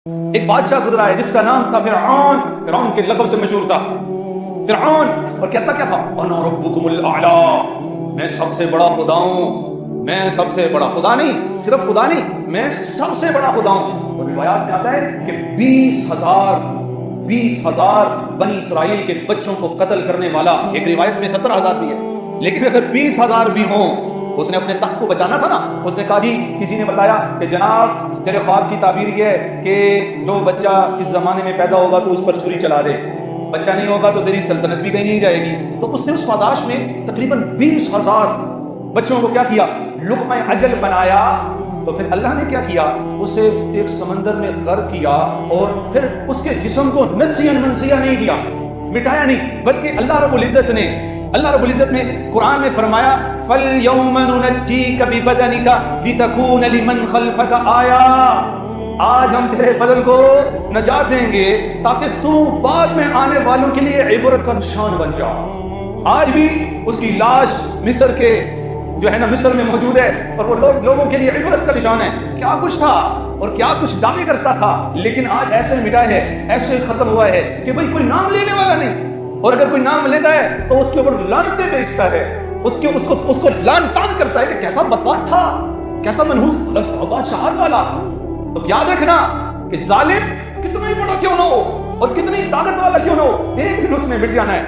ایک بادشاہ گزرا ہے جس کا نام تھا فرعون. فرعون کے لقب سے مشہور تھا فرعون. اور کہتا کیا تھا؟ انا ربکم الاعلی، میں سب سے بڑا خدا ہوں. میں سب سے بڑا خدا نہیں، صرف خدا نہیں، میں سب سے بڑا خدا ہوں. اور روایات میں آتا ہے کہ 20,000 بنی اسرائیل کے بچوں کو قتل کرنے والا، ایک روایت میں 17,000 بھی ہے، لیکن اگر 20,000 بھی ہوں، اس نے اپنے تخت کو بچانا تھا نا. اس نے کہا جی کسی نے بتایا کہ جناب تیرے خواب کی تعبیر یہ ہے کہ جو بچہ اس زمانے میں پیدا ہوگا تو اس پر چھری چلا دے، بچہ نہیں ہوگا تو تیری سلطنت بھی کہیں نہیں جائے گی. تو اس نے اس پاداش میں تقریباً 20,000 بچوں کو کیا کیا؟ لقمہ اجل بنایا. تو پھر اللہ نے کیا کیا؟ اسے ایک سمندر میں غرق کیا، اور پھر اس کے جسم کو نسیاً منسیہ نہیں کیا، مٹایا نہیں، بلکہ اللہ رب العزت نے قرآن میں فرمایا فَالْيَوْمَ نُنَجِّيكَ بِبَدَنِكَ لِتَكُونَ لِمَنْ خَلْفَكَ آیَةً، آج ہم تیرے بدن کو نجات دیں گے تاکہ تو بعد میں آنے والوں کے لیے عبرت کا نشان بن جا. آج بھی اس کی لاش مصر کے جو ہے نا مصر میں موجود ہے، اور وہ لوگوں کے لیے عبرت کا نشان ہے. کیا کچھ تھا اور کیا کچھ دعوے کرتا تھا، لیکن آج ایسے مٹا ہے، ایسے ختم ہوا ہے کہ بھئی کوئی نام لینے والا نہیں. اور اگر کوئی نام لیتا ہے تو اس کے اوپر لعنتیں بھیجتا ہے، اس کو لعن تان کرتا ہے کہ کیسا بدبخت تھا، کیسا منحوس بادشاہت والا. تو یاد رکھنا کہ ظالم کتنا ہی بڑا کیوں نہ ہو اور کتنی طاقت والا کیوں نہ ہو، ایک دن اس نے مٹ جانا ہے.